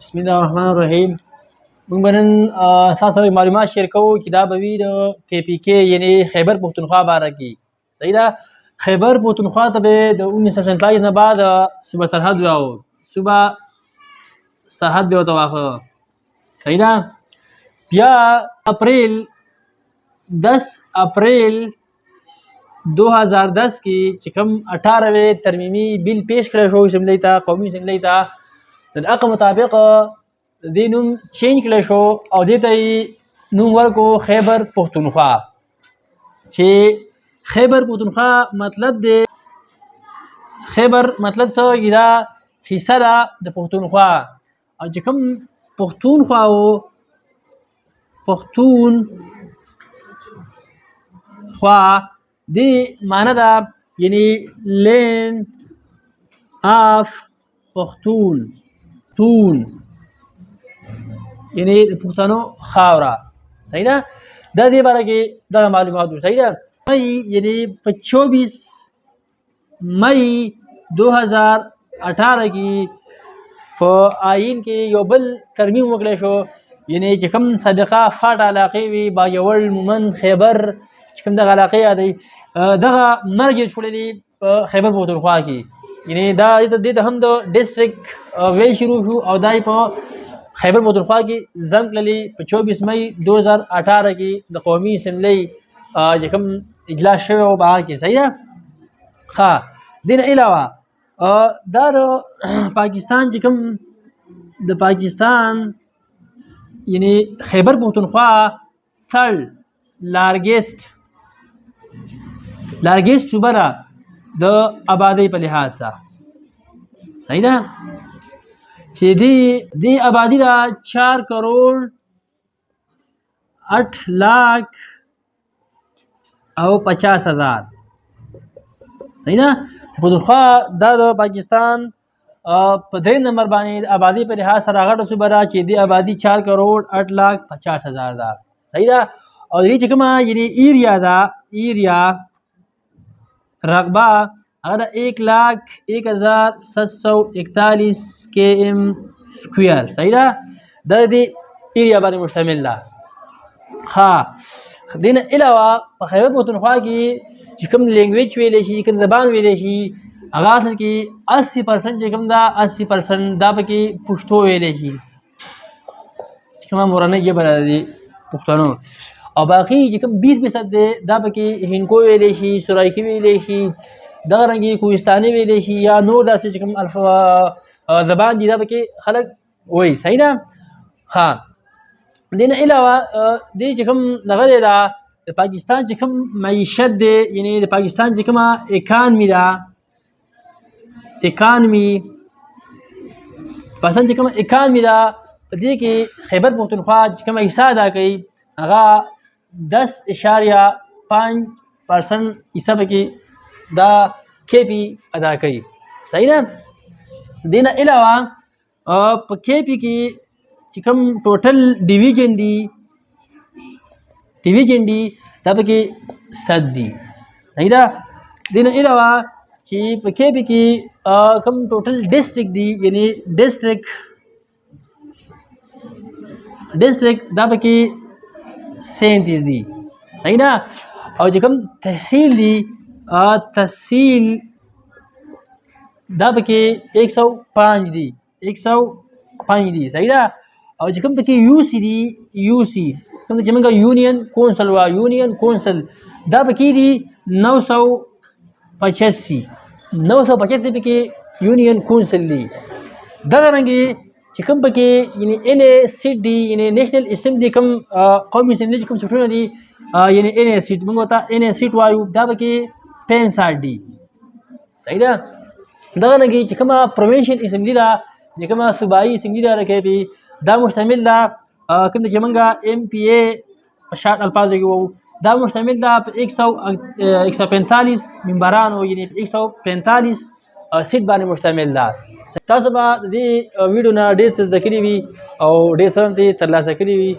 بسم الله الرحمن الرحیم. موږ به نن تاسو سره معلومات شیر کوو چې دا به وي د KPK یعنې خیبر پښتونخوا باره کې. صحیح ده. خیبر پښتونخوا ته به د 1947 نه بعد صوبه سرحد واو صوبه سرحد به ورته واخه. صحیح ده. بیا اپریل 10 اپریل 2010 کې چې کوم 18 ترمیمي بیل پیش کړی شو اسمبلی ته، قومي اسمبلی ته، د هغه مطابق دې نوم چینج کړی شو او دې ته یې نوم ورکړو خیبر پښتونخوا. چې خیبر پښتونخوا مطلب دی، خیبر مطلب څه وایي؟ دا حصه ده د پښتونخوا. او چې کوم پښتونخوا و پښتونخوا دې معنی ده یعنې لینډ آف پښتون یعنې د پښتنو خاوره. صحیح ده. دا دې باره کې دغه معلومات وو. صحیح ده. مئی یعنې په 24 مئی 2018 کې په آئین کې یو بل ترمیم وکړی شو، یعنې چې کوم سابقه فاټ علاقې وي، باجوړ، مومند، خیبر، چې کوم دغه علاقې یادوي، دغه مرګ یې چھوړلی په خیبر پښتونخوا کې. یعنې دا دې ته هم د ډسټرکټ ویل شروع شو او دا یې په خیبر پښتونخوا کې ځم کړلي په 24 مئی 2018 کې د قومي اسمبلی چې کوم اجلاس شوی و په هغه کې. صحیح ده. ښه، دې نه علاوه دا د پاکستان چې کوم د پاکستان یعنې خیبر پښتونخوا ثرډ لارګیسټ صوبه ده د آبادۍ په لحاظ سره. صحیح ده. چې دې آبادي ده 4,08,50,000. صحیح ده. پښتونخوا دا د پاکستان په 3 نمبر باندې آبادي په لحاظ سره غټه صوبه ده چې دې آبادي 4,08,50,000 ده. صحیح ده. او دې چې کومه یعنې ایریا رقبه هغه د 1,01,741 km سکویر. صحیح ده. دا دې ایریا باندې مشتمل ده. ښه، دې نه علاوه په خیبر پښتونخوا کې چې کوم لینګویج ویلی شي، کوم زبان ویلی شي، هغه اصل کې 80% چې کوم ده 80% دا پکې پښتو ویلی شي، چې کومه مورنۍ ژبه ده د پښتنو. او باقي چې کوم 20% دی دا پکې هندکو ویلی شي، سرایکي ویلی شي، دغه رنګې کوهستاني ویلی شي، یا نور داسې چې کوم زبان دي دا پکې خلک وایي. صحیح ده. ښه، دې نه علاوه دې چې کوم دغه دی دا د پاکستان چې کوم معیشت دی، یعنې د پاکستان چې کومه اکانمي ده، پاکستان چې کومه اکانمي ده په دې کې خیبر پښتونخوا چې کومه حصه ادا کوي هغه 10.5% حصه پکې دا KP ادا کوي. صحیح ده. دې نه علاوه په KP کې چې کوم ټوټل ډیویژن دي دا پکې 7 دي. صحیح ده. دې نه علاوه چې په KP کې کوم ټوټل ډسټرکټ دي، یعنې ډسټرکټ دا پکې 37 دي. صحیح ده. او چې کوم تحصیل دي، تحصیل دا پکې 105 دي. صحیح ده. او چې کوم پکې یوسی کوم چې موږ یونین کونسل وایو، یونین کونسل دا پکې دي 985 پکې یونین کونسل دي. دغه رنګې چې کوم پکې یعنې NA سیټ دي، یعنې نیشنل اسمبلی کوم قومي اسمبلی چې کوم سیټونه دي، یعنې NA سیټ موږ ورته NA سیټ وایو، دا پکې 65 دي. صحیح ده. دغه رنګې چې کومه پروینشل اسمبلی ده، چې کومه صوبایي اسمبلی ده د KP دا مشتمل ده کوم چې موږ MPA په شارټ الفاظو کې وایو، دا مشتمل ده په 145 ممبرانو، یعنې 145 سیټ باندې مشتمل ده. تاسو به د دې ویډیو نه ډېر څه زده کړي وي او ډېر څه ترلاسه کړي وي.